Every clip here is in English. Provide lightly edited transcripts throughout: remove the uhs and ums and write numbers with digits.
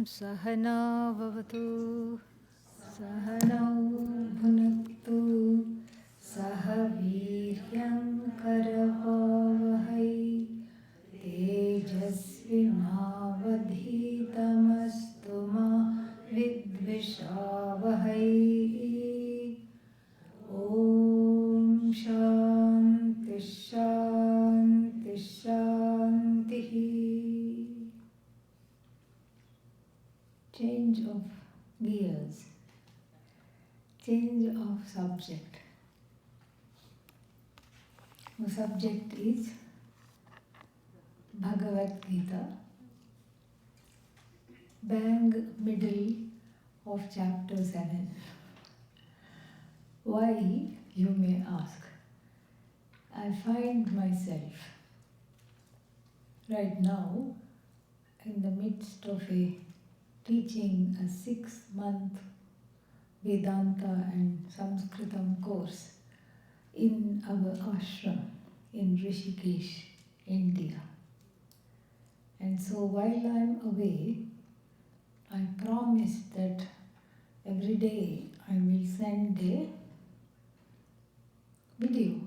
सहना भवतु सहनौ भुनक्तु सह वीर्यं करवावहै तेजस्विनावधीतमस्तु मा विद्विषावहै। ॐ शान्ति शान्ति शान्तिः। Change of gears, change of subject. The subject is Bhagavad Gita, bang middle of chapter 7. Why, you may ask? I find myself right now in the midst of a teaching a 6-month Vedanta and Sanskritam course in our ashram in Rishikesh, India. And so while I am away, I promise that every day I will send a video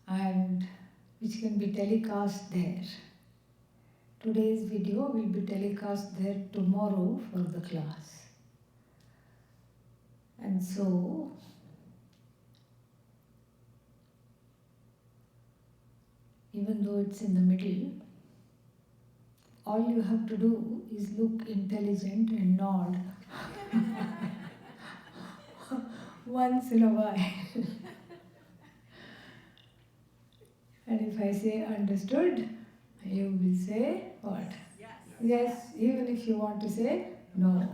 and which can be telecast there. Today's video will be telecast there tomorrow for the class. And so, even though it's in the middle, all you have to do is look intelligent and nod once in a while. And if I say understood, you will say what? Yes. Yes, even if you want to say no.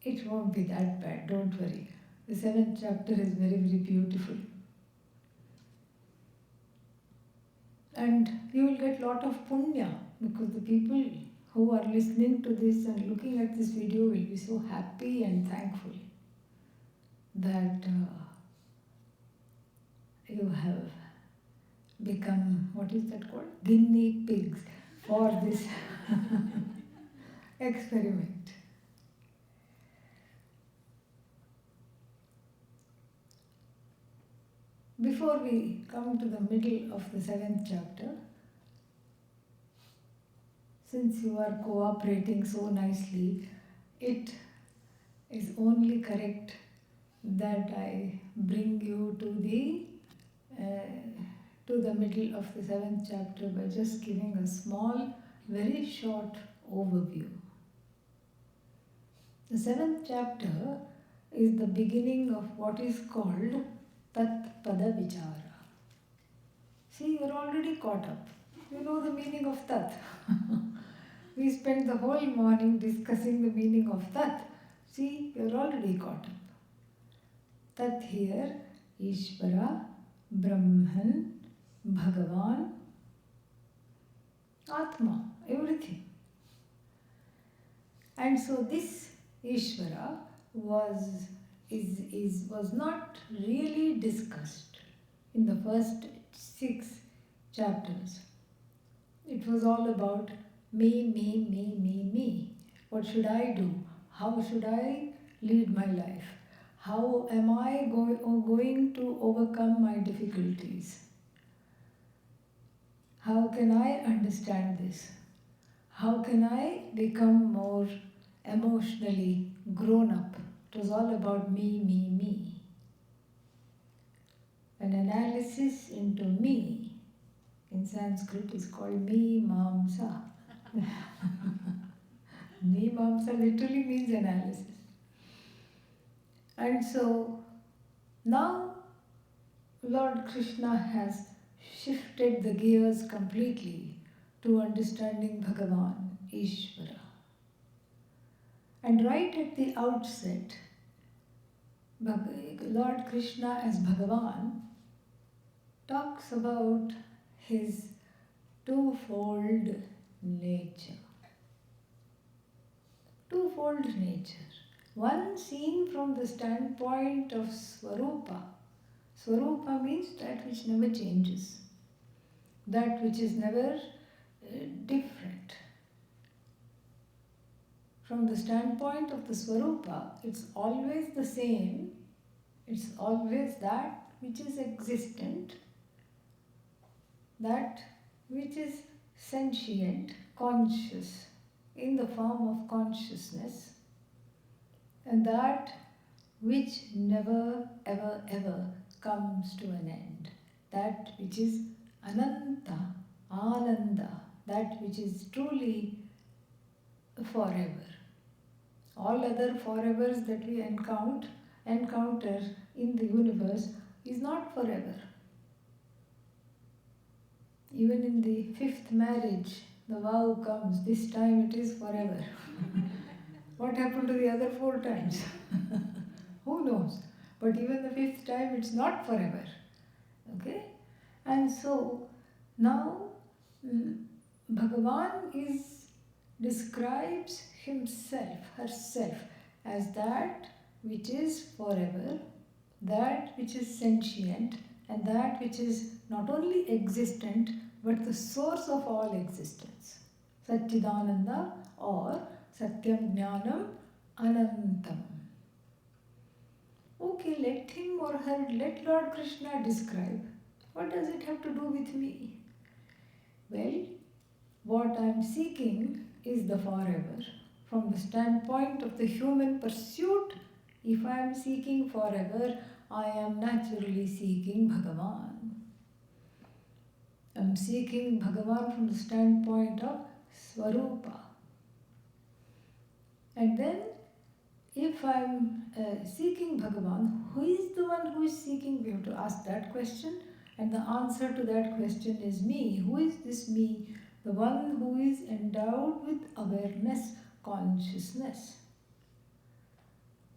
It won't be that bad, don't worry. The 7th chapter is very, very beautiful. And you will get lot of punya because the people who are listening to this and looking at this video will be so happy and thankful that you have become, what is that called? Guinea pigs for this experiment. Before we come to the middle of the 7th chapter, since you are cooperating so nicely, it is only correct that I bring you to the middle of the 7th chapter by just giving a small, very short overview. The 7th chapter is the beginning of what is called Tat Pada Vichara. See, you're already caught up. You know the meaning of Tat. We spent the whole morning discussing the meaning of Tat. See, you're already caught up. Tat here, Ishvara, Brahman, Bhagavan, Atma, everything. And so this Ishvara was not really discussed in the first 6 chapters. It was all about me. What should I do? How should I lead my life? How am I going to overcome my difficulties? How can I understand this? How can I become more emotionally grown up? It was all about me. An analysis into me in Sanskrit is called Mimamsa. Mimamsa literally means analysis. And so now Lord Krishna has shifted the gears completely to understanding Bhagavan, Ishvara. And right at the outset, Lord Krishna as Bhagavan talks about his twofold nature. Twofold nature. One seen from the standpoint of Swarupa. Swarupa means that which never changes, that which is never different. from the standpoint of the Swarupa, it's always the same. It's always that which is existent, that which is sentient, conscious, in the form of consciousness, and that which never, ever, ever comes to an end. That which is Ananta, Ananda, that which is truly forever. All other forevers that we encounter in the universe is not forever. Even in the fifth marriage, the vow comes, this time it is forever. What happened to the other 4 times? Who knows? But even the fifth time, it's not forever. Okay? And so, now, Bhagavan describes himself, herself, as that which is forever, that which is sentient, and that which is not only existent, but the source of all existence. Satchidananda or Satyam Jnanam Anantam. Okay, let Lord Krishna describe. What does it have to do with me? Well, what I am seeking is the forever. From the standpoint of the human pursuit, if I am seeking forever, I am naturally seeking Bhagavan. I am seeking Bhagavan from the standpoint of Swarupa. And then, if I am seeking Bhagavan, who is the one who is seeking? We have to ask that question. And the answer to that question is me. Who is this me? The one who is endowed with awareness, consciousness.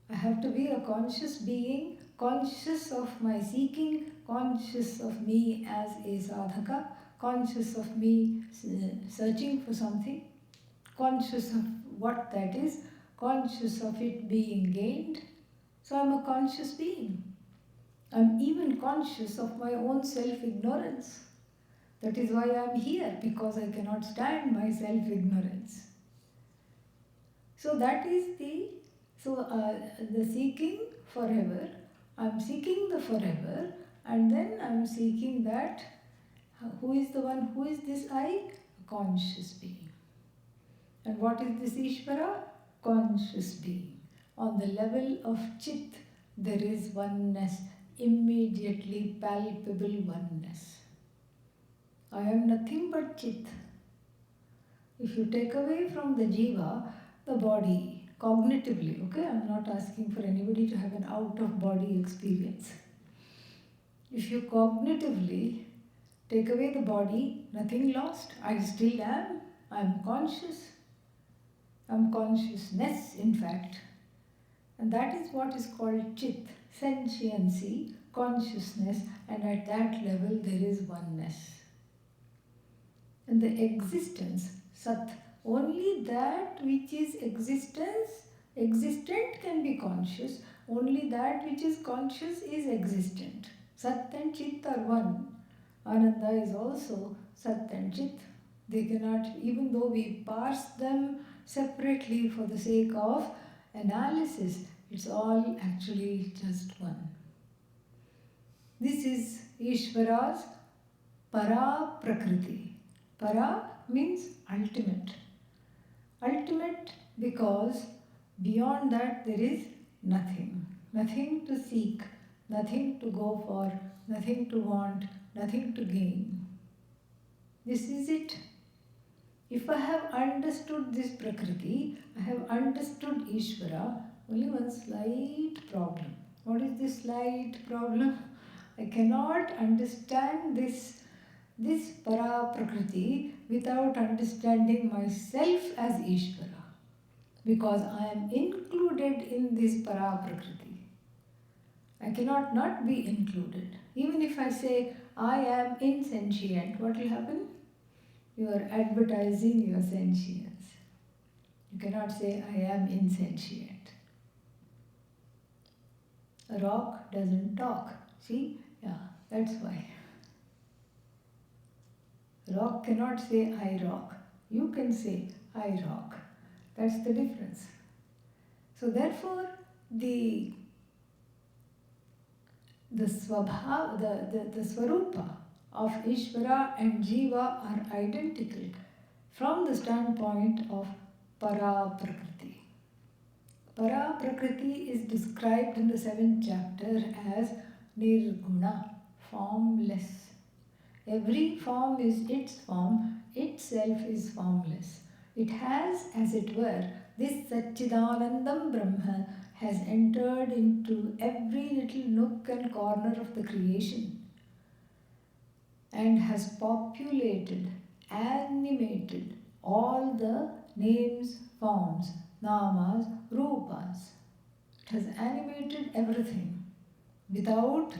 I have to be a conscious being, conscious of my seeking, conscious of me as a sadhaka, conscious of me searching for something, conscious of what that is, conscious of it being gained. So I'm a conscious being. I'm even conscious of my own self-ignorance. That is why I'm here, because I cannot stand my self-ignorance. So that is the seeking forever. I'm seeking the forever, and then I'm seeking that. Who is the one? Who is this I? A conscious being. And what is this Ishvara? Conscious being. On the level of Chit, there is oneness, immediately palpable oneness. I am nothing but Chit. If you take away from the Jiva, the body, cognitively, okay? I'm not asking for anybody to have an out-of-body experience. If you cognitively take away the body, nothing lost. I still am. I'm conscious. I'm consciousness, in fact. And that is what is called Chit, sentiency, consciousness, and at that level there is oneness. And the existence, Sat, only that which is existent can be conscious, only that which is conscious is existent. Sat and Chit are one. Ananda is also Sat and Chit. They cannot, even though we parse them separately for the sake of analysis, it's all actually just one. This is Ishvara's Para Prakriti. Para means ultimate. Ultimate because beyond that there is nothing. Nothing to seek, nothing to go for, nothing to want, nothing to gain. This is it. If I have understood this Prakriti, I have understood Ishvara, only one slight problem. What is this slight problem? I cannot understand this Para Prakriti without understanding myself as Ishvara, because I am included in this Para Prakriti. I cannot not be included. Even if I say I am insentient, what will happen? You are advertising your sentience. You cannot say I am insentient. A rock doesn't talk. See? Yeah, that's why. Rock cannot say I rock. You can say I rock. That's the difference. So therefore, the the Swarupa of Ishvara and Jiva are identical from the standpoint of Para Prakriti. Para Prakriti is described in the 7th chapter as Nirguna, formless. Every form is its form, itself is formless. It has, as it were, this Satchidanandam Brahma has entered into every little nook and corner of the creation and has populated, animated all the names, forms, namas, rupas. It has animated everything without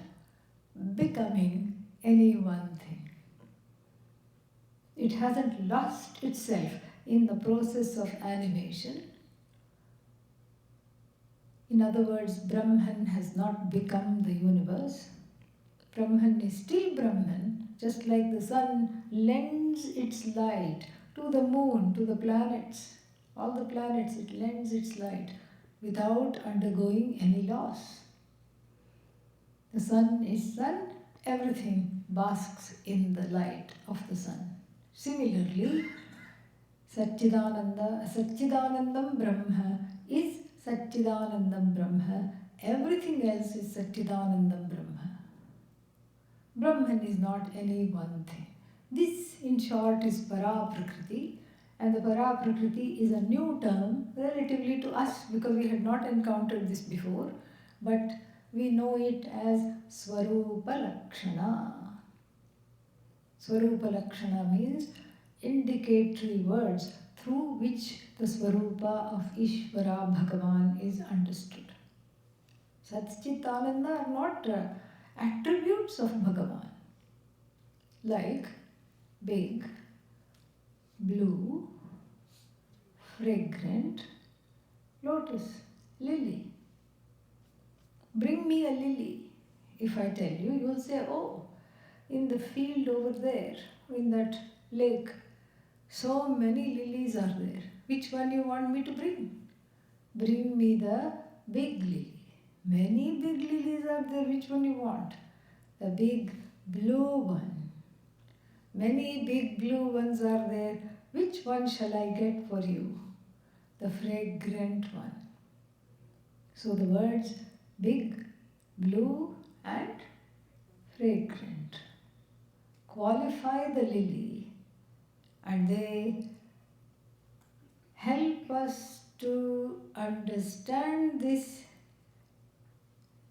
becoming any one thing. It hasn't lost itself in the process of animation. In other words, Brahman has not become the universe. Brahman is still Brahman, just like the sun lends its light to the moon, to the planets. All the planets, it lends its light without undergoing any loss. The sun is sun, everything basks in the light of the sun. Similarly, Satchidanandam Brahma is Satchidanandam Brahma. Everything else is Satchidanandam Brahma. Brahman is not any one thing. This, in short, is Para Prakriti, and the Para Prakriti is a new term relatively to us because we had not encountered this before, but we know it as Swarupa Lakshana. Swarupa Lakshana means indicatory words through which the Swarupa of Ishvara Bhagavan is understood. Satchitananda are not attributes of Bhagavan, like big, blue, fragrant, lotus, lily. Bring me a lily. If I tell you, you will say, oh, in the field over there, in that lake, so many lilies are there. Which one you want me to bring? Bring me the big lily. Many big lilies are there. Which one you want? The big blue one. Many big blue ones are there. Which one shall I get for you? The fragrant one. So the words big, blue and fragrant qualify the lily, and they help us to understand this,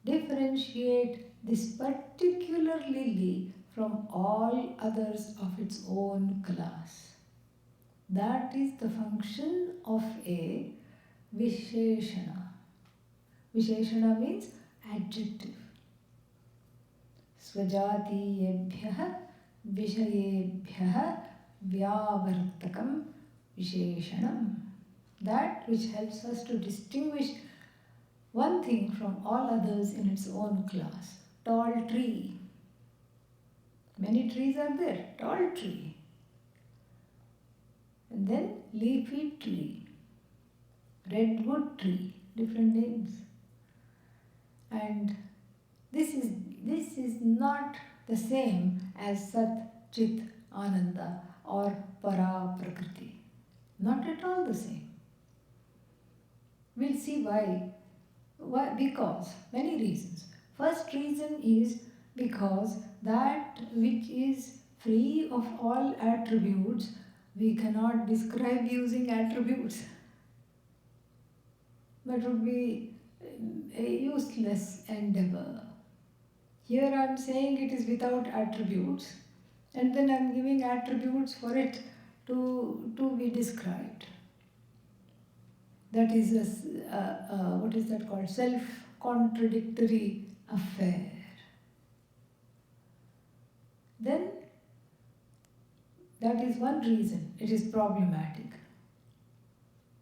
differentiate this particular lily from all others of its own class. That is the function of a Visheshana. Visheshana means adjective. Svajatiyebhyah vishayebhyah vyavartakam visheshanam. That which helps us to distinguish one thing from all others in its own class. Tall tree. Many trees are there. Tall tree. And then leafy tree. Redwood tree. Different names. And this is not the same as Sat, Chit, Ananda or Para Prakriti. Not at all the same. We'll see why. Because many reasons. First reason is because that which is free of all attributes, we cannot describe using attributes. That would be a useless endeavor. Here I am saying it is without attributes, and then I am giving attributes for it to be described. That is what is that called? Self-contradictory affair. Then that is one reason it is problematic.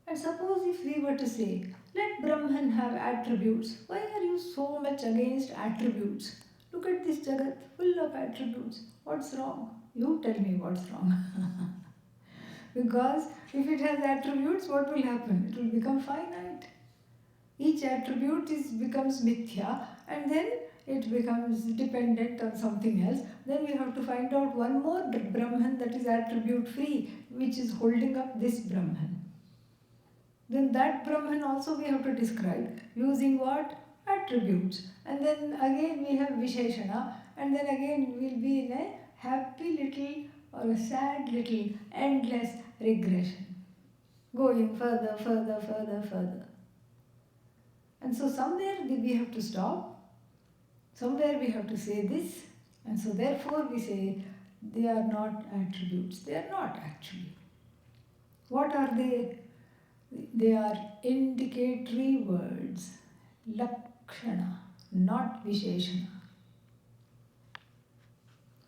And suppose if we were to say, let Brahman have attributes. Why are you so much against attributes? Look at this Jagat, full of attributes. What's wrong? You tell me what's wrong. Because if it has attributes, what will happen? It will become finite. Each attribute becomes mithya, and then it becomes dependent on something else. Then we have to find out one more Brahman that is attribute free, which is holding up this Brahman. Then that Brahman also we have to describe using what? Attributes. And then again we have Visheshana, and then again we'll be in a happy little or a sad little endless regression. Going further, further, further, further. And so somewhere we have to stop, somewhere we have to say this, and so therefore we say they are not attributes. They are not actually. What are they? They are indicatory words, lakshana, not visheshana.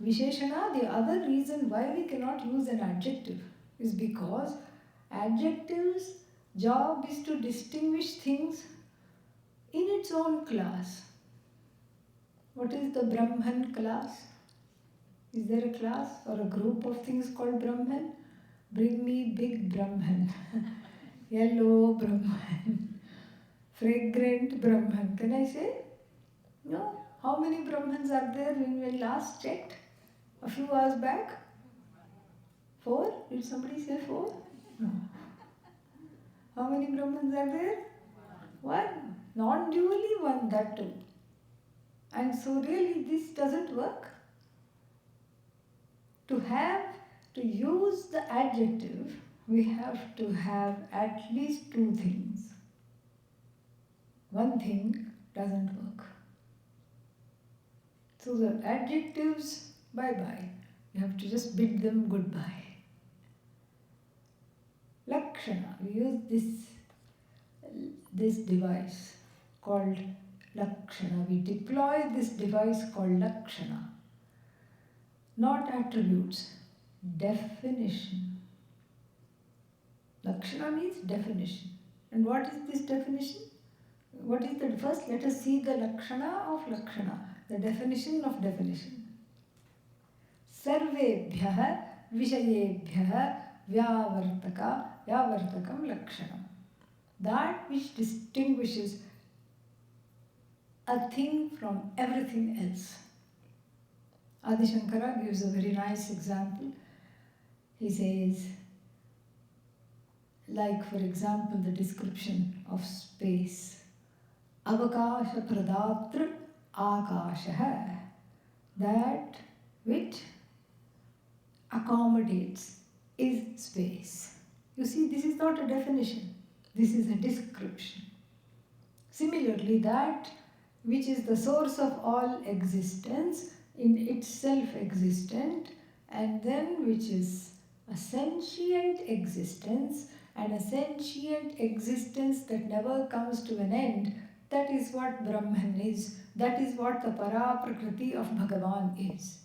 Visheshana, the other reason why we cannot use an adjective is because adjectives' job is to distinguish things in its own class. What is the Brahman class? Is there a class or a group of things called Brahman? Bring me big Brahman, yellow Brahman, fragrant Brahman. Can I say? No. How many Brahmans are there when we last checked? A few hours back? 4? Did somebody say 4? No. How many Brahmans are there? 1. Non-dually 1, that too. And so really this doesn't work. To use the adjective, we have to have at least 2 things. One thing doesn't work. So the adjectives, bye-bye. You have to just bid them goodbye. Lakshana, we use this device called Lakshana. We deploy this device called Lakshana. Not attributes, definition. Lakshana means definition. And what is this definition? What is the first? Let us see the Lakshana of Lakshana, the definition of definition. Sarvebhyah vishayebhyah vyavartakam lakshanam. That which distinguishes a thing from everything else. Adi Shankara gives a very nice example. He says, like for example, the description of space. Avakasha pradatra akasha. That which accommodates is space. You see, this is not a definition. This is a description. Similarly, that which is the source of all existence, in itself existent, and then which is a sentient existence, and a sentient existence that never comes to an end, that is what Brahman is. That is what the Para-Prakriti of Bhagavan is.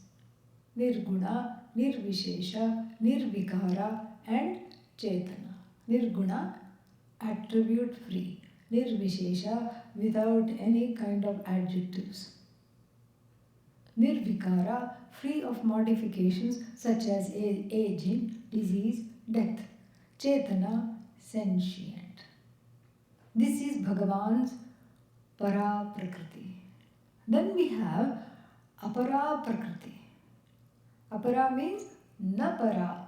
Nirguna, Nirvishesha, Nirvikara and Chetana. Nirguna, attribute free. Nirvishesha, without any kind of adjectives. Nirvikara, free of modifications such as aging, disease, death. Chetana, sentient. This is Bhagavan's Para-Prakriti. Then we have Apara-Prakriti. Apara means na-para,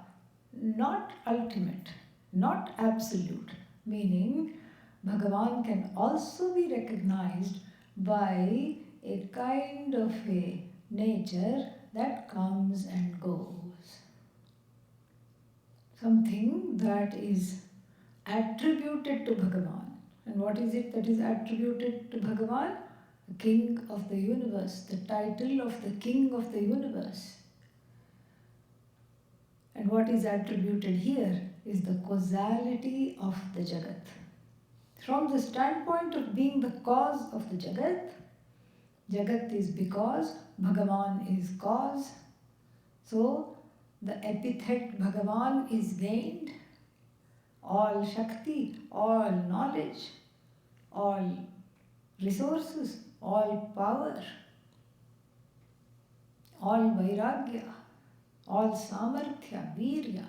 not ultimate, not absolute, meaning Bhagavan can also be recognized by a kind of a nature that comes and goes. Something that is attributed to Bhagavan. And what is it that is attributed to Bhagavan? The King of the universe, the title of the King of the universe. And what is attributed here is the causality of the Jagat. From the standpoint of being the cause of the Jagat, Jagat is because, Bhagavan is cause. So, the epithet Bhagavan is gained. All Shakti, all knowledge, all resources, all power, all Vairagya, all Samarthya, Virya,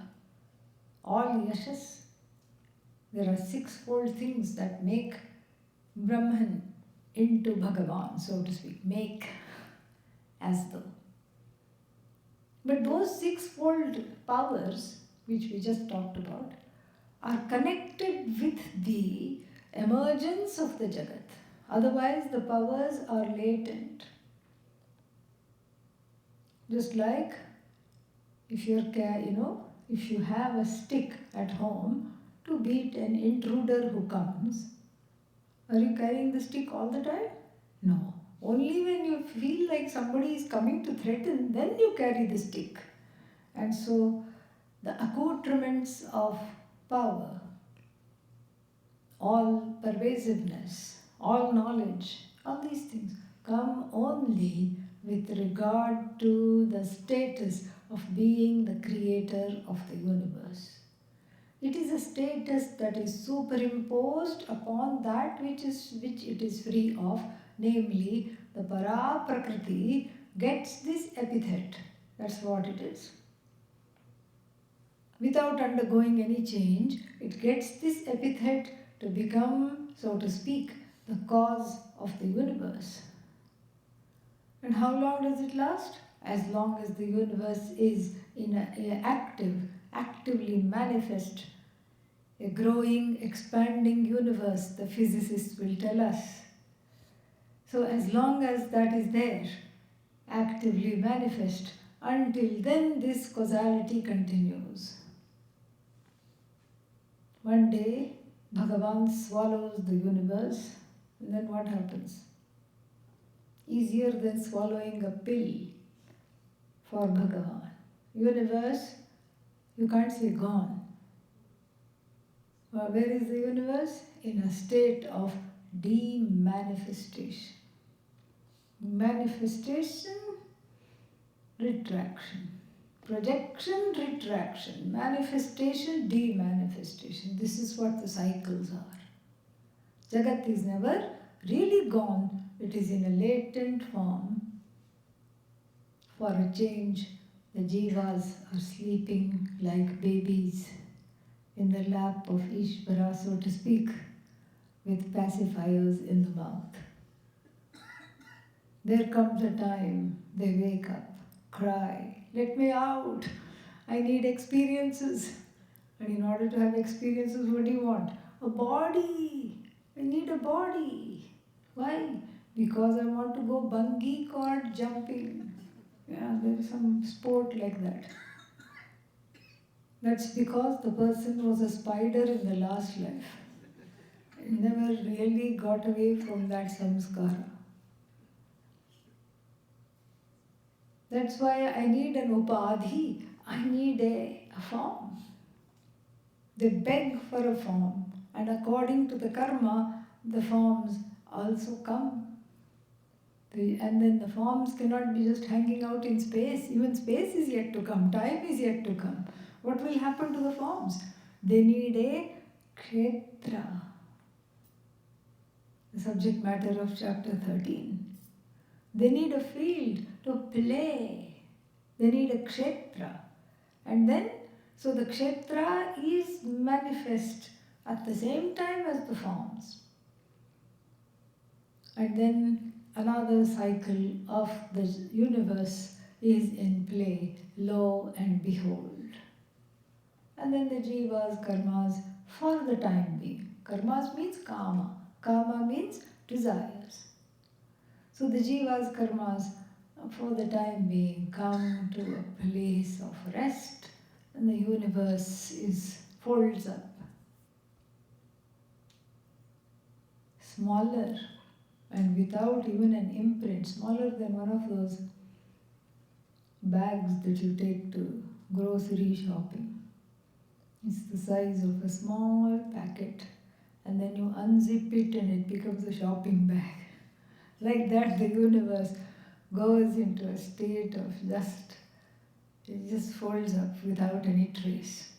all yashas. There are sixfold things that make Brahman into Bhagavan, so to speak, make as though. But those sixfold powers, which we just talked about, are connected with the emergence of the Jagat. Otherwise, the powers are latent. Just like if if you have a stick at home to beat an intruder who comes, are you carrying the stick all the time? No. Only when you feel like somebody is coming to threaten, then you carry the stick. And so the accoutrements of power, all pervasiveness, all knowledge, all these things come only with regard to the status of being the creator of the universe. It is a status that is superimposed upon that which it is free of, namely the para prakriti gets this epithet. That's what it is. Without undergoing any change, it gets this epithet to become, so to speak, the cause of the universe. And how long does it last? As long as the universe is in an actively manifest, a growing, expanding universe, the physicists will tell us. So as long as that is there, actively manifest, until then this causality continues. One day, Bhagavan swallows the universe, and then what happens? Easier than swallowing a pill for Bhagavan. Universe, you can't say gone. Where is the universe? In a state of demanifestation. Manifestation, retraction. Projection, retraction. Manifestation, demanifestation. This is what the cycles are. Jagat is never really gone. It is in a latent form. For a change, the jivas are sleeping like babies in the lap of Ishvara, so to speak, with pacifiers in the mouth. There comes a time they wake up, cry, let me out, I need experiences. And in order to have experiences, what do you want? A body. I need a body. Why? Because I want to go bungee cord jumping. Yeah, there is some sport like that. That's because the person was a spider in the last life. He never really got away from that samskara. That's why I need an upadhi. I need a form. They beg for a form, and according to the karma, the forms also come. And then the forms cannot be just hanging out in space. Even space is yet to come. Time is yet to come. What will happen to the forms? They need a kshetra. The subject matter of chapter 13. They need a field to play. They need a kshetra. And then, so the kshetra is manifest at the same time as the forms. And then another cycle of the universe is in play, lo and behold. And then the jivas, karmas, for the time being. Karmas means kama. Kama means desires. So the jivas, karmas, for the time being, come to a place of rest, and the universe folds up. Smaller and without even an imprint, smaller than one of those bags that you take to grocery shopping. It's the size of a small packet, and then you unzip it and it becomes a shopping bag. Like that, the universe goes into a state of it just folds up without any trace.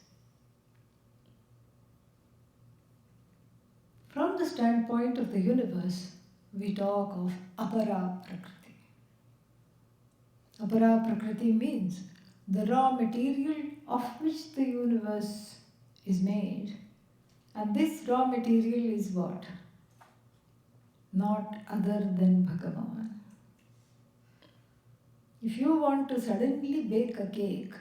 From the standpoint of the universe, we talk of apara prakriti. Apara prakriti means the raw material of which the universe is made. And this raw material is what? Not other than Bhagavan. If you want to suddenly bake a cake,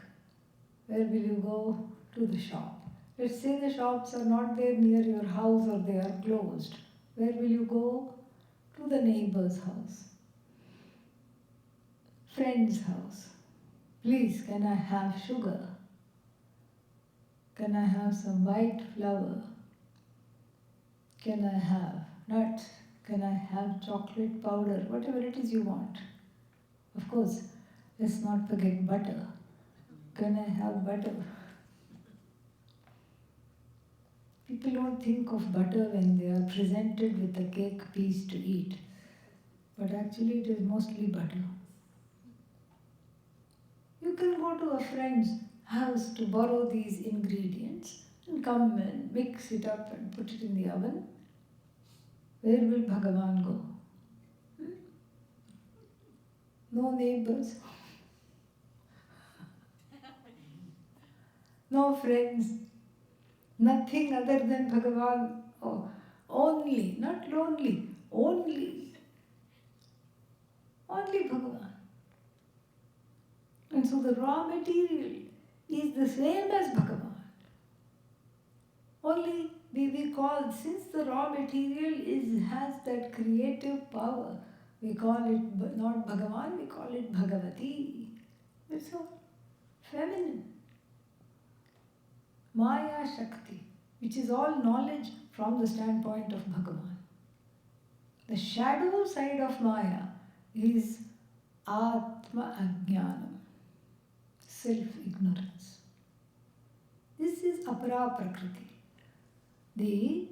where will you go? To the shop. Let's say the shops are not there near your house or they are closed. Where will you go? To the neighbor's house, friend's house. Please, can I have sugar? Can I have some white flour? Can I have nuts? Can I have chocolate powder? Whatever it is you want. Of course, let's not forget butter. Can I have butter? People don't think of butter when they are presented with a cake piece to eat. But actually it is mostly butter. You can go to a friend's house to borrow these ingredients and come and mix it up and put it in the oven. Where will Bhagavan go? No neighbors, no friends, nothing other than Bhagavan. Oh, only, not lonely, only Bhagavan. And so the raw material is the same as Bhagavan. Only we call, since the raw material has that creative power, we call it not Bhagavan, we call it Bhagavati. That's all. Feminine. Maya Shakti, which is all knowledge from the standpoint of Bhagavan. The shadow side of Maya is Atma Ajnanam, self-ignorance. This is Apara Prakriti. The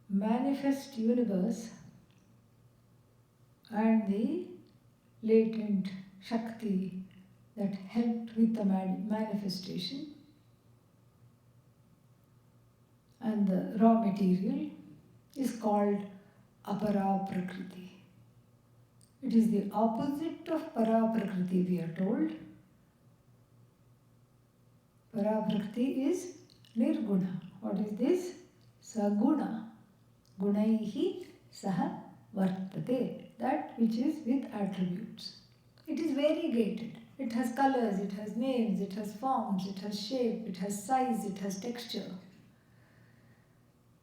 manifest universe and the latent Shakti that helped with the manifestation and the raw material is called Apara Prakriti. It is the opposite of Para Prakriti, we are told. Para Prakriti is Nirguna. What is this? Saguna. Gunaihi saha vartate. That which is with attributes. It is variegated. It has colors, it has names, it has forms, it has shape, it has size, it has texture.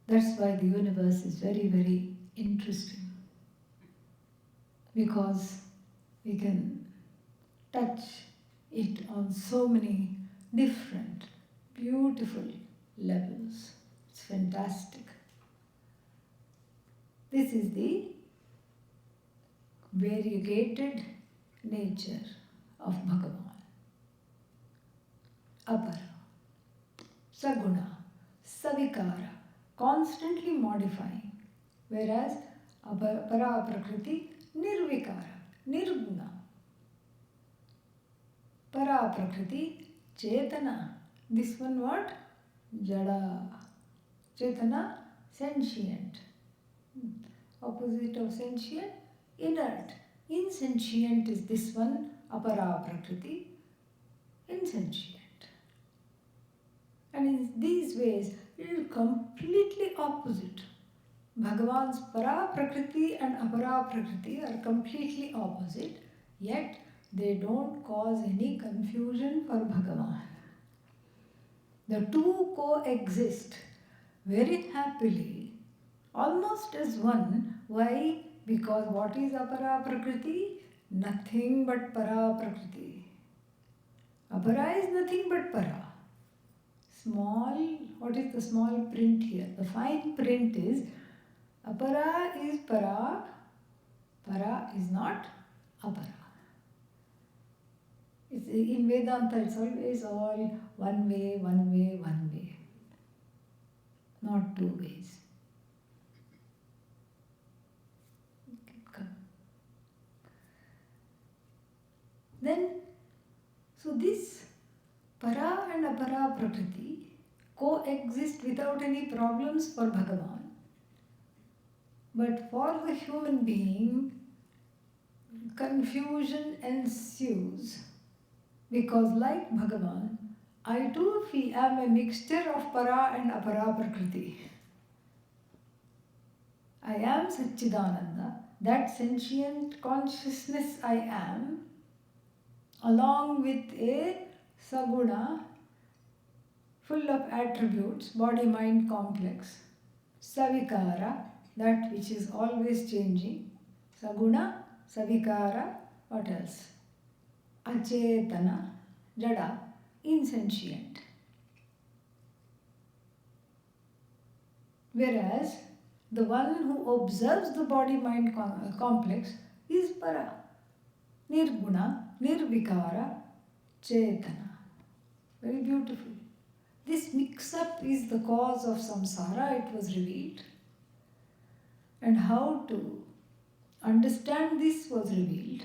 That's why the universe is very, very interesting. Because we can touch it on so many different, beautiful levels. It's fantastic. This is the variegated nature of Bhagavan. Apara, Saguna, Savikara, constantly modifying. Whereas Para Prakriti, Nirvikara, Nirguna. Para Prakriti, Chetana. This one what? Jada. Chetana, sentient. Opposite of sentient, inert. Insentient is this one, Apara Prakriti, insentient. And in these ways, it is completely opposite. Bhagavan's Para Prakriti and Apara Prakriti are completely opposite, yet they don't cause any confusion for Bhagavan. The two coexist very happily, almost as one. Why? Because what is Apara Prakriti? Nothing but Para Prakriti. Apara is nothing but Para. Small, what is the small print here? The fine print is Apara is Para, Para is not Apara. In Vedanta, it's always all one way, one way, one way. Not two ways. Then, so this Para and Apara Prakriti coexist without any problems for Bhagavan. But for the human being, confusion ensues. Because like Bhagavan, I too am a mixture of para and apara prakriti. I am Satchidananda, that sentient consciousness I am, along with a saguna full of attributes, body mind complex, savikara, that which is always changing, saguna, savikara, what else? Achetana, jada, insentient. Whereas the one who observes the body mind complex is para, nirguna, nirvikara, chetana. Very beautiful. This mix up is the cause of samsara, it was revealed. And how to understand this was revealed.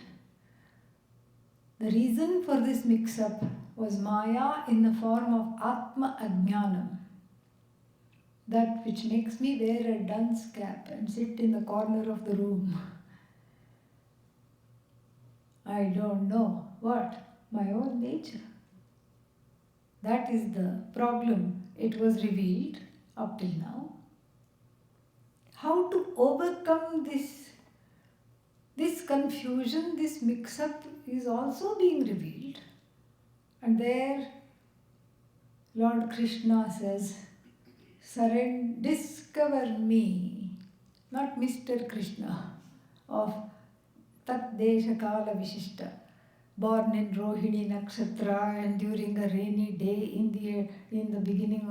The reason for this mix up was Maya in the form of Atma Ajnanam, that which makes me wear a dunce cap and sit in the corner of the room. I don't know what, my own nature. That is the problem. It was revealed up till now. How to overcome this confusion, this mix-up is also being revealed. And there Lord Krishna says, discover me, not Mr. Krishna of Tat Desha Kala Vishishta, born in Rohini Nakshatra and during a rainy day in the beginning,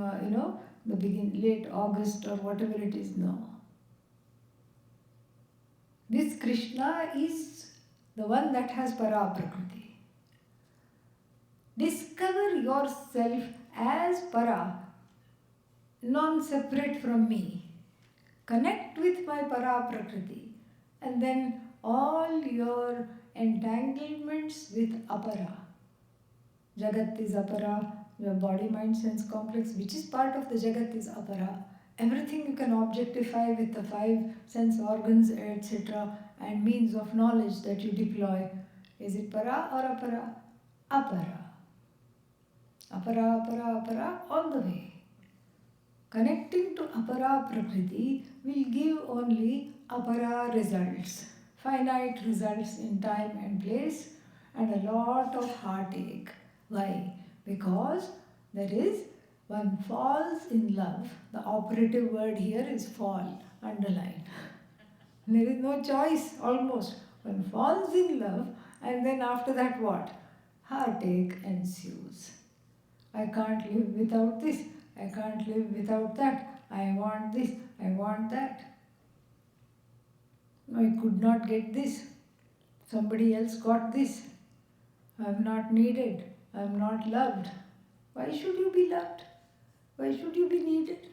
late August or whatever it is now. This Krishna is the one that has para prakriti. Discover yourself as para, non-separate from me. Connect with my para prakriti, and then all your entanglements with apara. Jagat is apara, your body, mind, sense complex, which is part of the Jagat is apara. Everything you can objectify with the 5 sense organs, etc., and means of knowledge that you deploy. Is it para or apara? Apara. Apara, apara, apara, all the way. Connecting to apara prakriti will give only apara results, finite results in time and place, and a lot of heartache. Why? Because one falls in love. The operative word here is fall, underline. There is no choice almost. One falls in love, and then after that what? Heartache ensues. I can't live without this. I can't live without that. I want this. I want that. I could not get this. Somebody else got this. I am not needed. I am not loved. Why should you be loved? Why should you be needed?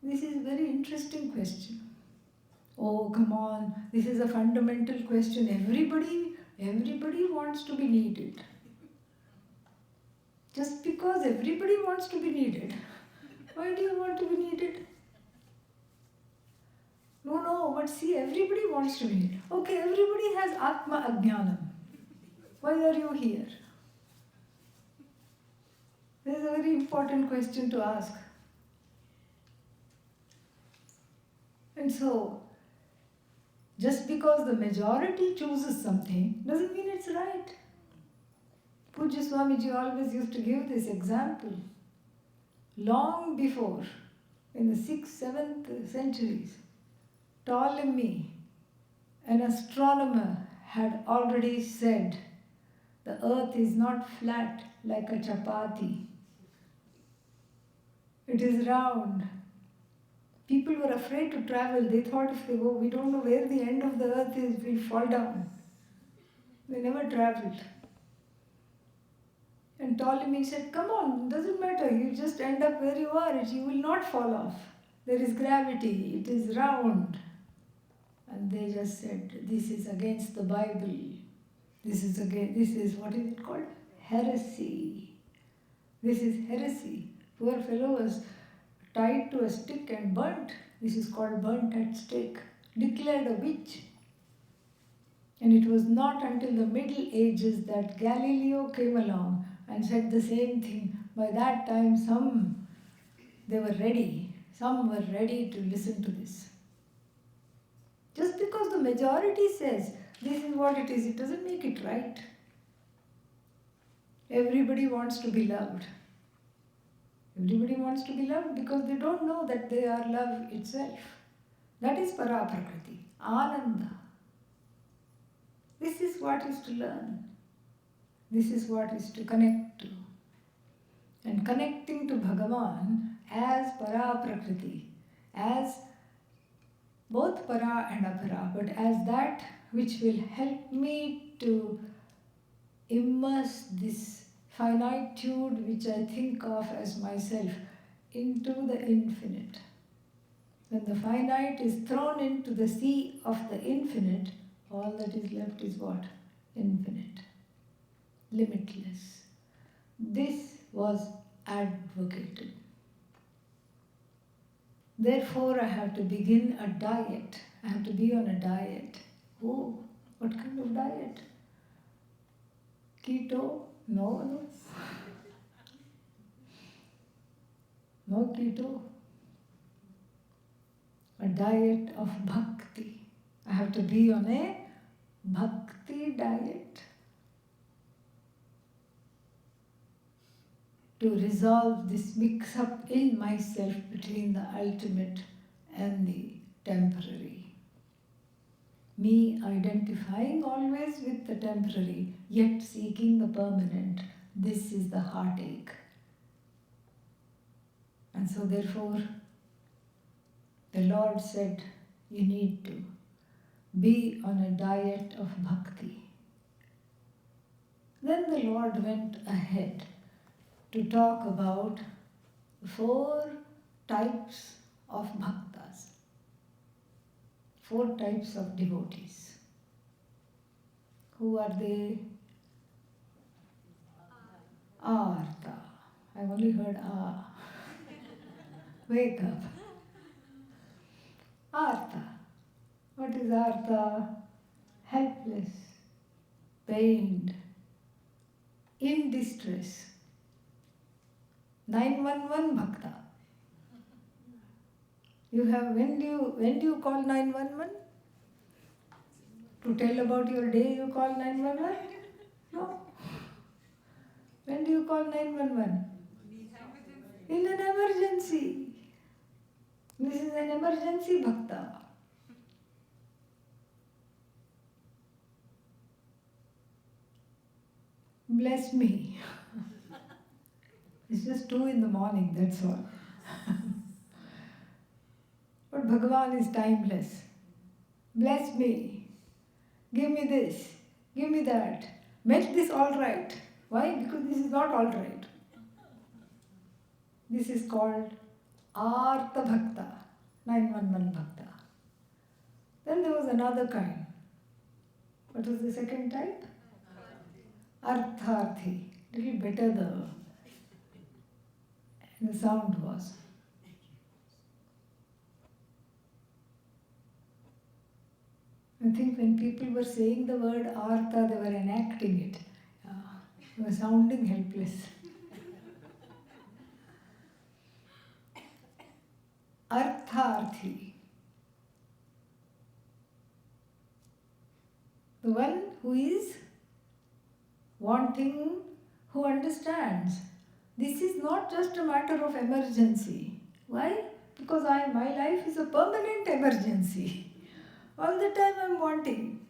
This is a very interesting question. Oh, come on. This is a fundamental question. Everybody wants to be needed. Just because everybody wants to be needed, why do you want to be needed? No, but see, everybody wants to be needed. Okay, everybody has Atma Ajnanam. Why are you here? This is a very important question to ask. And so, just because the majority chooses something doesn't mean it's right. Pujya Swamiji always used to give this example. Long before, in the 6th, 7th centuries, Ptolemy, an astronomer, had already said the earth is not flat like a chapati. It is round. People were afraid to travel. They thought if they go, we don't know where the end of the earth is, we'll fall down. They never traveled. And Ptolemy said, come on, doesn't matter, you just end up where you are, you will not fall off. There is gravity, it is round. And they just said, this is against the Bible. This is what is it called? Heresy. This is heresy. Poor fellow was tied to a stick and burnt. This is called burnt at stake. Declared a witch. And it was not until the Middle Ages that Galileo came along and said the same thing. By that time, they were ready. Some were ready to listen to this. Just because the majority says this is what it is, it doesn't make it right. Everybody wants to be loved. Everybody wants to be loved because they don't know that they are love itself. That is Paraprakriti, Ananda. This is what is to learn. This is what is to connect to. And connecting to Bhagavan as Paraprakriti, as both Para and Apara, but as that which will help me to immerse this finitude which I think of as myself into the infinite. When the finite is thrown into the sea of the infinite, all that is left is what? Infinite, limitless. This was advocated. Therefore, I have to begin a diet. I have to be on a diet. Oh, what kind of diet? Keto? No. No keto. A diet of bhakti. I have to be on a bhakti diet to resolve this mix-up in myself between the ultimate and the temporary. Me identifying always with the temporary, yet seeking the permanent. This is the heartache. And so therefore, the Lord said, you need to be on a diet of bhakti. Then the Lord went ahead to talk about 4 types of bhaktas, 4 types of devotees. Who are they? Artha. I only heard ah. Wake up. Artha. What is Artha? Helpless, pained, in distress. 911 bhakta. You have when do you call 911? To tell about your day you call 911? No. When do you call 911? In an emergency. This is an emergency bhakta. Bless me. It's just 2 in the morning, that's all. But Bhagavan is timeless. Bless me. Give me this. Give me that. Make this all right. Why? Because this is not all right. This is called Artha Bhakta, 911 Bhakta. Then there was another kind. What was the second type? Artharthi. Little better the sound was. I think when people were saying the word Artha, they were enacting it. They were sounding helpless. Artharthi. The one who is wanting, who understands. This is not just a matter of emergency. Why? Because my life is a permanent emergency. All the time I'm wanting.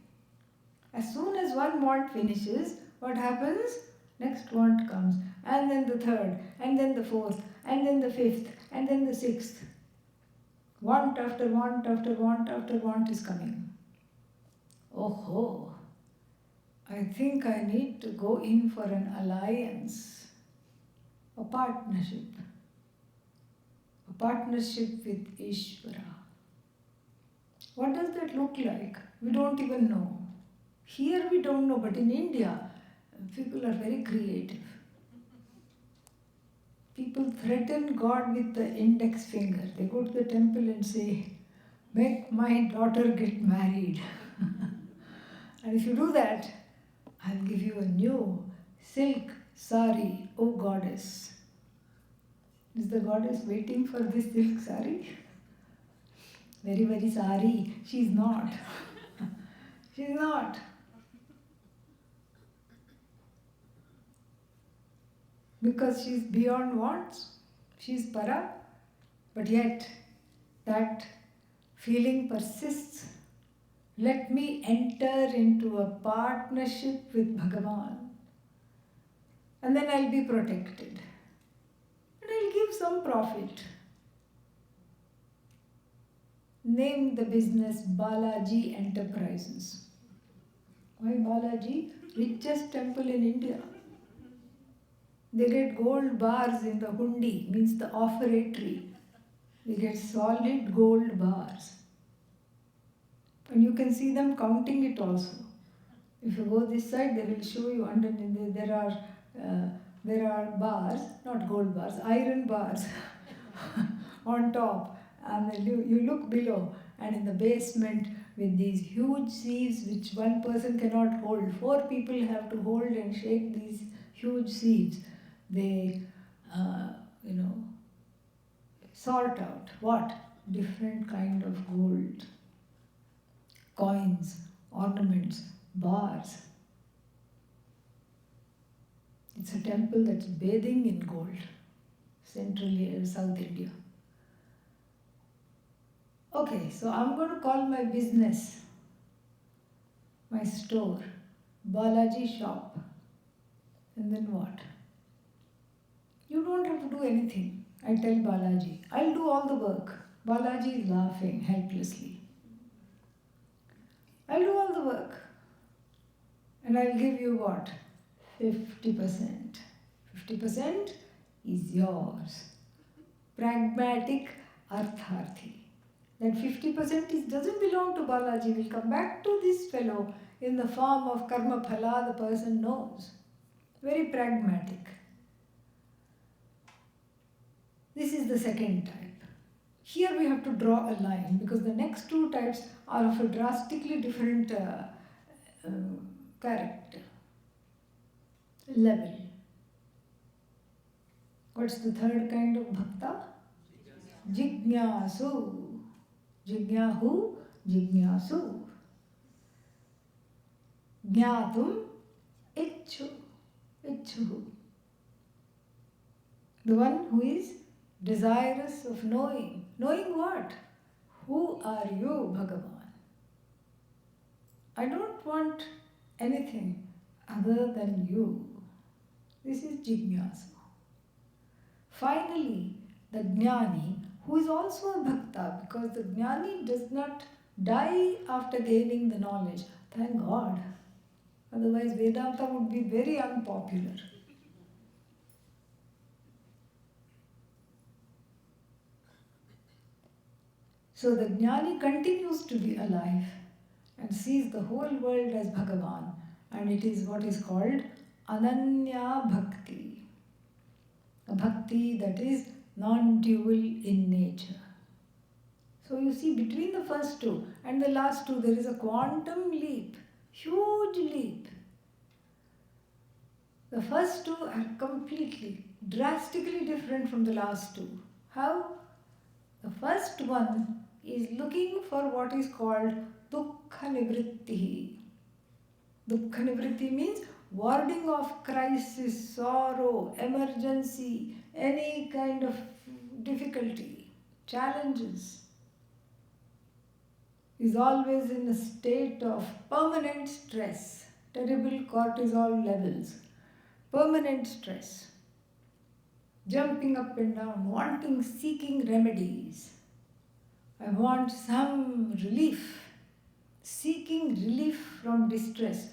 As soon as one want finishes, what happens? Next want comes. And then the third, and then the fourth, and then the fifth, and then the sixth. Want after want after want after want is coming. Oh ho! I think I need to go in for an alliance, a partnership with Ishvara. What does that look like? We don't even know. Here we don't know, but in India, people are very creative. People threaten God with the index finger. They go to the temple and say, make my daughter get married. And if you do that, I'll give you a new silk sari, O goddess. Is the goddess waiting for this silk sari? Very, very sorry. She's not. She's not. Because she's beyond wants. She's para. But yet, that feeling persists. Let me enter into a partnership with Bhagavan. And then I'll be protected. And I'll give some profit. Name the business Balaji Enterprises. Why Balaji? Richest temple in India. They get gold bars in the hundi, means the offeratory. They get solid gold bars. And you can see them counting it also. If you go this side, they will show you underneath. There are bars, not gold bars, iron bars on top. And then you look below, and in the basement with these huge sieves which one person cannot hold. 4 people have to hold and shake these huge sieves. They, sort out what? Different kind of gold. Coins, ornaments, bars. It's a temple that's bathing in gold. Central South India. Okay, so I'm going to call my business, my store, Balaji Shop. And then what? You don't have to do anything. I tell Balaji, I'll do all the work. Balaji is laughing helplessly. I'll do all the work. And I'll give you what? 50%. 50% is yours. Pragmatic artharthi. That 50% doesn't belong to Balaji, will come back to this fellow in the form of karma phala, the person knows. Very pragmatic. This is the second type. Here we have to draw a line because the next 2 types are of a drastically different character, level. What's the third kind of bhakta? Jignasu. Jignahu, Jignasu. Jnatum, Ichchu. The one who is desirous of knowing. Knowing what? Who are you, Bhagavan? I don't want anything other than you. This is Jignasu. Finally, the Jnani, who is also a bhakta, because the Jnani does not die after gaining the knowledge. Thank God. Otherwise, Vedanta would be very unpopular. So the Jnani continues to be alive and sees the whole world as Bhagavan, and it is what is called Ananya Bhakti. A bhakti that is non-dual in nature. So you see, between the first 2 and the last 2, there is a quantum leap, huge leap. The first 2 are completely, drastically different from the last 2. How? The first one is looking for what is called dukkha nivritti. Dukkha nivritti means warding off crisis, sorrow, emergency, any kind of difficulty, challenges. Is always in a state of permanent stress, terrible cortisol levels, permanent stress, jumping up and down, wanting, seeking remedies. I want some relief. Seeking relief from distress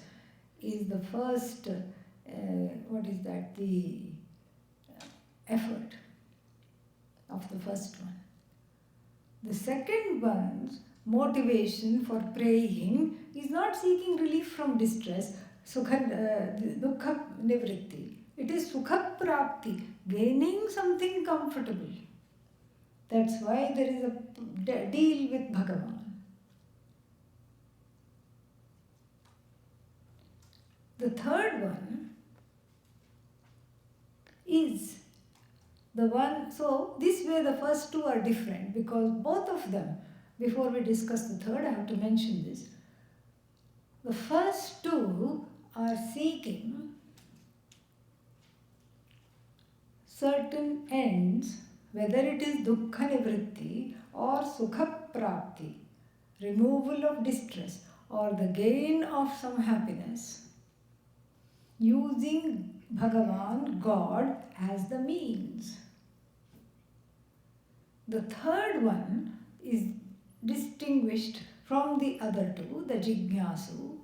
is the first, the effort of the first one. The second one's motivation for praying is not seeking relief from distress, dukkha nivritti. It is sukha prapti, gaining something comfortable. That's why there is a deal with Bhagavan. The third one is the one. So this way the first two are different because both of them, before we discuss the third, I have to mention this. The first two are seeking certain ends, whether it is dukkha nivritti or sukha prapti, removal of distress or the gain of some happiness, using Bhagavan, God, as the means. The third one is distinguished from the other two, the jignasu,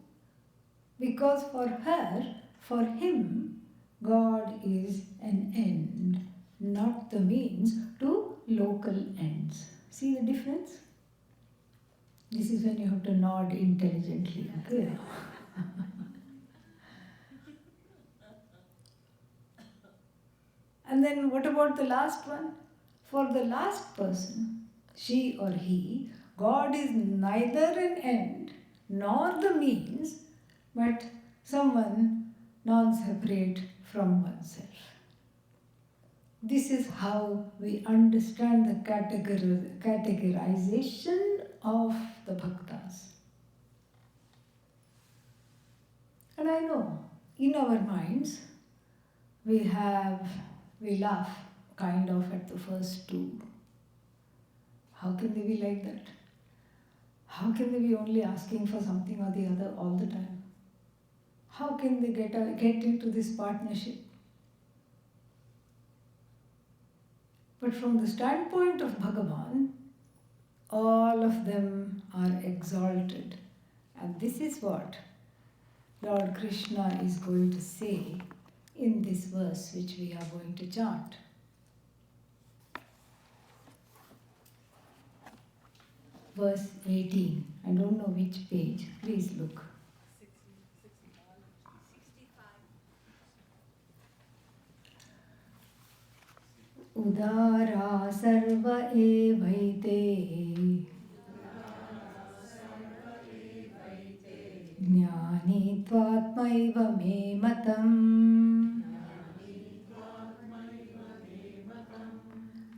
because for him, God is an end, not the means to local ends. See the difference? This is when you have to nod intelligently. Okay? And then what about the last one? For the last person, she or he, God is neither an end nor the means, but someone non-separate from oneself. This is how we understand the categorization of the bhaktas. And I know, in our minds, we laugh kind of at the first two. How can they be like that? How can they be only asking for something or the other all the time? How can they get into this partnership? But from the standpoint of Bhagavan, all of them are exalted. And this is what Lord Krishna is going to say in this verse which we are going to chant. Verse 18. I don't know which page. Please look. Udara sarva evaite Jnani tvatmaiva me matam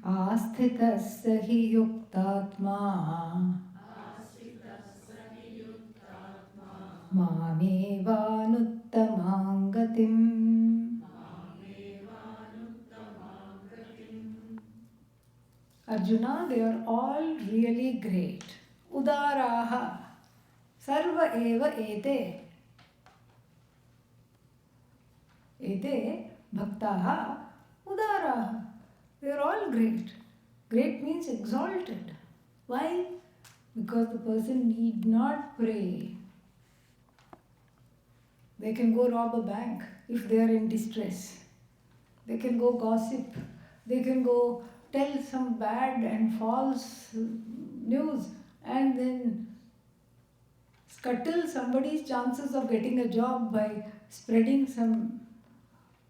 Asthitasya hi yuktatma Mamevānuttamāṃ gatim. Arjuna, they are all really great. Udaraha. Sarva eva ete. Ete bhaktaha udaraha. They are all great. Great means exalted. Why? Because the person need not pray. They can go rob a bank if they are in distress. They can go gossip. They can go tell some bad and false news and then scuttle somebody's chances of getting a job by spreading some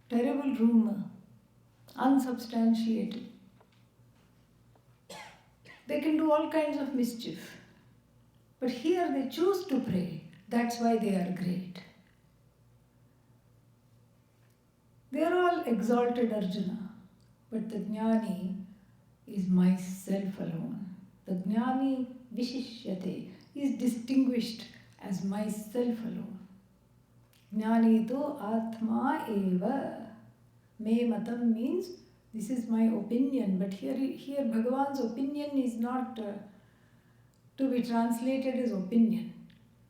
terrible rumor, unsubstantiated. They can do all kinds of mischief. But here they choose to pray. That's why they are great. They are all exalted, Arjuna. But the Jnani is myself alone. The Jnani Vishishyate is distinguished as myself alone. Jnani to Atma eva. Me matam means this is my opinion. But here Bhagavan's opinion is not to be translated as opinion.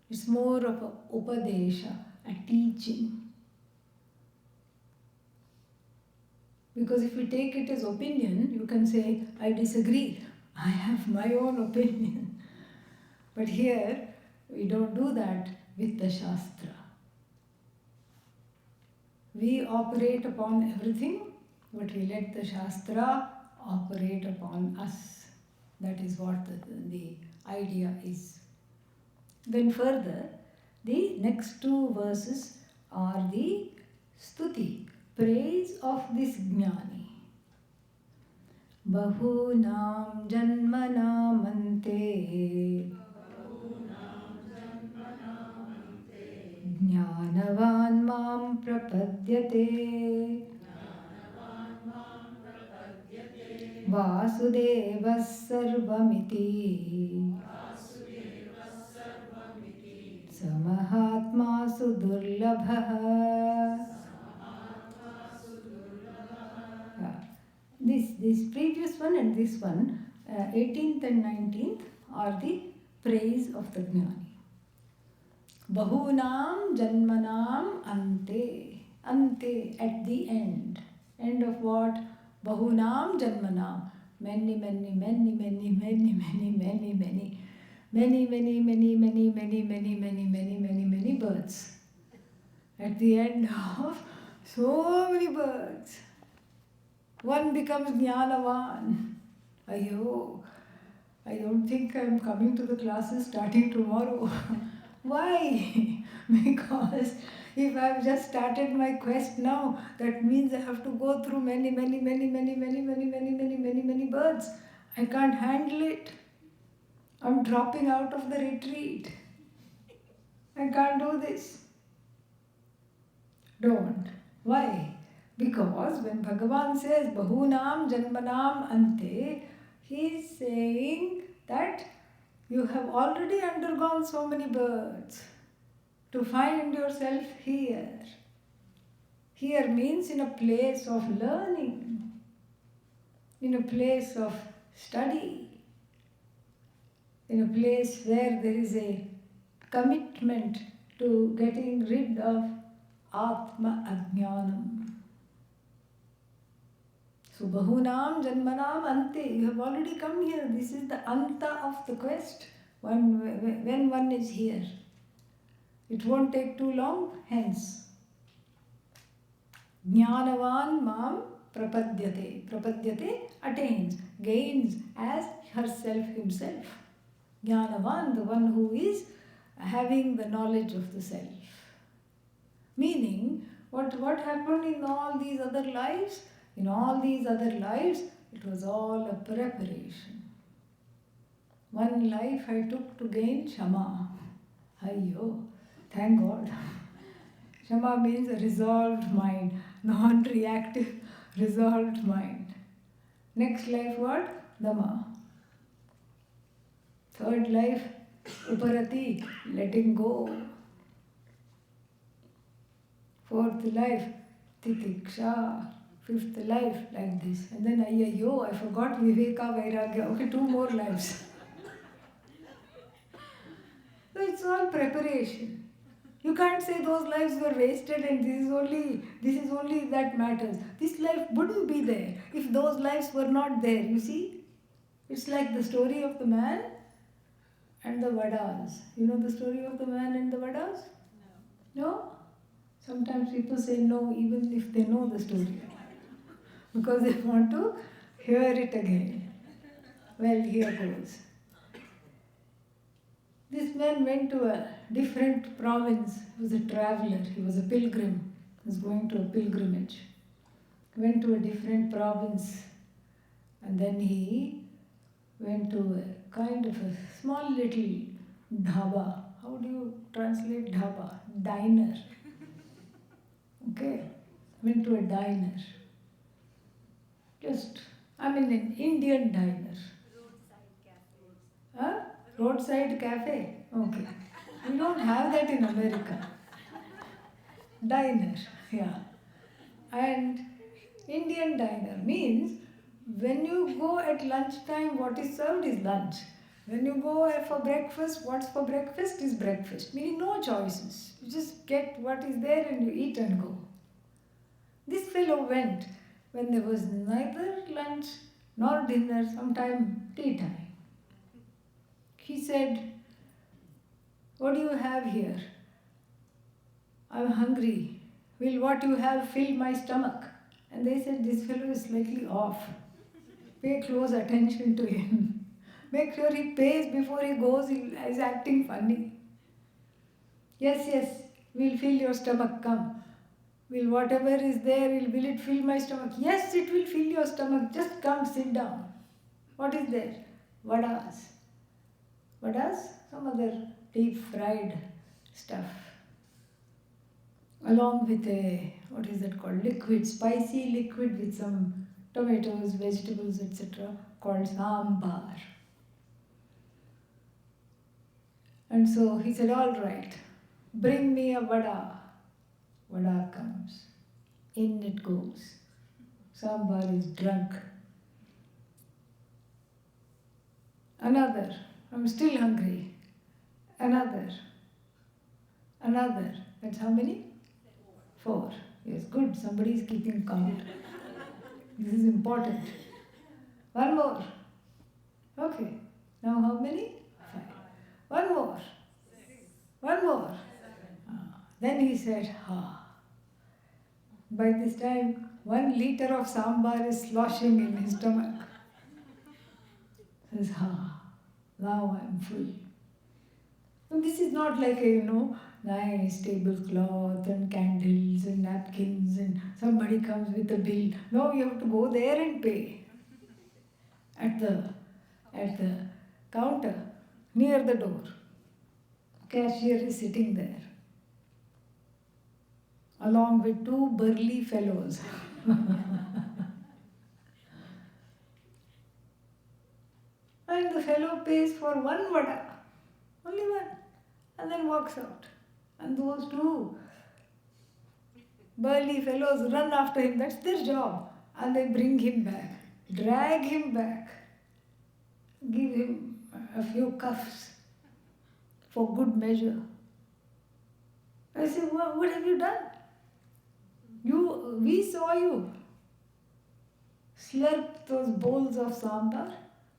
It's more of a upadesha, a teaching. Because if you take it as opinion, you can say, I disagree. I have my own opinion. But here, we don't do that with the Shastra. We operate upon everything, but we let the Shastra operate upon us. That is what the idea is. Then further, the next two verses are the stuti, praise of this Jnani. Bahunam janmanamante Jnanavan mam prapadyate वासुदेवः सर्वमिति स महात्मा सुदुर्लभः. This previous one and this one, 18th and 19th, are the praise of the Jnani. Bahunam janmanam ante. Ante, at the end. End of what? Bahunam janmanam. Many, many, many, many, many, many, many, many. Many, many, many, many, many, many, many, many, many, many birds. At the end of so many birds, one becomes Jnanavan. Ayyo, I don't think I'm coming to the classes starting tomorrow. Why? Because if I've just started my quest now, that means I have to go through many, many, many, many, many, many, many, many, many, many birds. I can't handle it. I'm dropping out of the retreat. I can't do this. Don't. Why? Because when Bhagavan says Bahunam Janmanam Ante, he is saying that you have already undergone so many births to find yourself here. Here means in a place of learning, in a place of study, in a place where there is a commitment to getting rid of Atma Ajnanam. So Bahunam Janmanam Ante, you have already come here. This is the Anta of the quest. When one is here, it won't take too long, hence. Jnanavan Mam Prapadyate. Prapadyate attains, gains as herself himself. Jnanavan, the one who is having the knowledge of the self. Meaning, what happened in all these other lives? In all these other lives, it was all a preparation. One life I took to gain Shama. Ayyo, thank God. Shama means a resolved mind, non-reactive, resolved mind. Next life what? Dama. Third life, Uparati, letting go. Fourth life, Titiksha. Fifth life, like this. And then, I forgot Viveka, Vairagya. Okay, 2 more lives. So it's all preparation. You can't say those lives were wasted and this is only that matters. This life wouldn't be there if those lives were not there, you see? It's like the story of the man and the vadas. You know the story of the man and the vadas? No? Sometimes people say no even if they know the story. Because they want to hear it again. Well, here goes. This man went to a different province. He was a traveler. He was a pilgrim. He was going to a pilgrimage. Went to a different province. And then he went to a kind of a small little dhaba. How do you translate dhaba? Diner. Okay. Went to a diner. An Indian diner. Huh? Roadside cafe? Okay. We don't have that in America. Diner, yeah. And Indian diner means when you go at lunchtime, what is served is lunch. When you go for breakfast, what's for breakfast is breakfast. Meaning no choices. You just get what is there and you eat and go. This fellow went when there was neither lunch nor dinner, sometime tea time. He said, "What do you have here? I'm hungry. Will what you have fill my stomach?" And they said, "This fellow is slightly off. Pay close attention to him. Make sure he pays before he goes. He is acting funny." Yes, we'll fill your stomach, come. Will whatever is there, will it fill my stomach? Yes, it will fill your stomach. Just come, sit down. What is there? Vadas. Vadas? Some other deep fried stuff. Along with a, what is it called? Liquid, spicy liquid with some tomatoes, vegetables, etc., called sambar. And so he said, all right, bring me a vada. Vada comes. In it goes. Sambar is drunk. Another. I'm still hungry. Another. Another. That's how many? 4. Yes, good. Somebody is keeping count. This is important. One more. Okay. Now how many? 5. One more. One more. Then he said, By this time, 1 liter of sambar is sloshing in his stomach. Says, now I'm full. And this is not like a, nice tablecloth and candles and napkins and somebody comes with a bill. No, you have to go there and pay. At the counter, near the door. Cashier is sitting there, along with 2 burly fellows. And the fellow pays for 1 vada, only 1, and then walks out. And those 2 burly fellows run after him, that's their job. And they bring him back, drag him back, give him a few cuffs for good measure. I say, what have you done? We saw you slurp those bowls of sambar.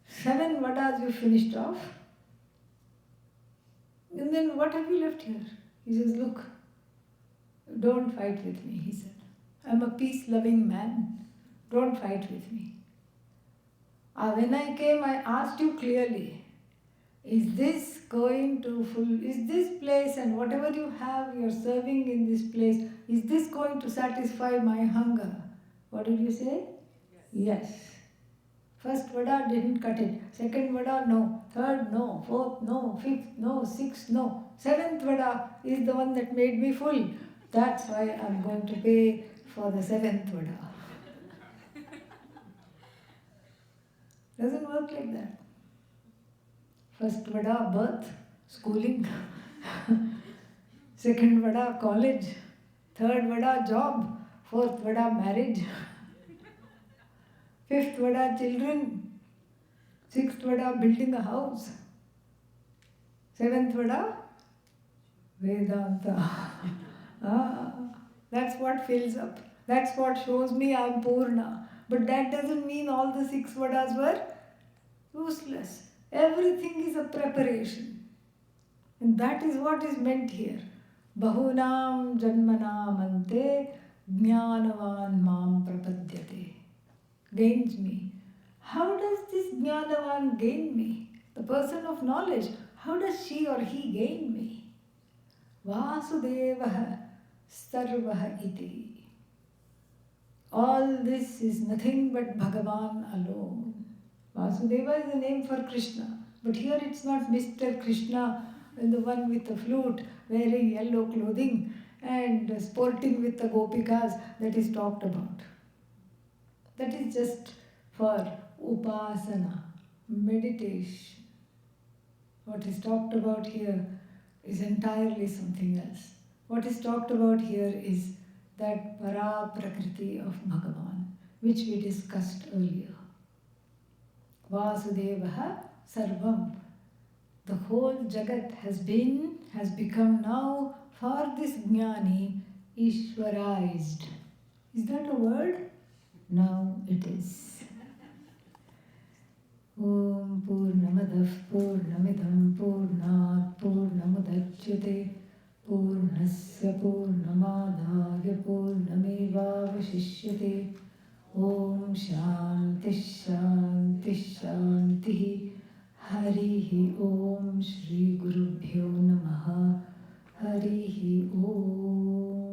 7 vadas you finished off. And then what have you left here? He says, look, don't fight with me, he said. I'm a peace-loving man. Don't fight with me. When I came, I asked you clearly, is this place and whatever you have, you're serving in this place, is this going to satisfy my hunger? What did you say? Yes. First vada didn't cut it. Second vada, no. Third, no. Fourth, no. Fifth, no. Sixth, no. 7th vada is the one that made me full. That's why I'm going to pay for the 7th vada. Doesn't work like that. First vada, birth, schooling. Second vada, college. Third vada, job. Fourth vada, marriage. 5th vada, children. 6th vada, building a house. 7th vada, Vedanta. That's what fills up. That's what shows me I'm Purna. But that doesn't mean all the 6 vadas were useless. Everything is a preparation. And that is what is meant here. Bahunam janmanam ante jnanavan mam prapadyate. Gains me. How does this jnanavan gain me? The person of knowledge, how does she or he gain me? Vasudevah sarvah iti. All this is nothing but Bhagavan alone. Vasudeva is the name for Krishna. But here it's not Mr. Krishna, the one with the flute, wearing yellow clothing and sporting with the gopikas that is talked about. That is just for upasana, meditation. What is talked about here is entirely something else. What is talked about here is that para prakriti of Bhagavan, which we discussed earlier. Vasudevaha sarvam. The whole jagat has become now for this jnani Ishwarized. Is that a word? Now it is. Om Purnamadav Purnamidam Purnat Purnamudachyate Purnasya Purnamadaya Purnamevavashishyate. Om Shanti Shanti Shanti. Harihi Om Shri Gurubhyo Namaha. Harihi Om.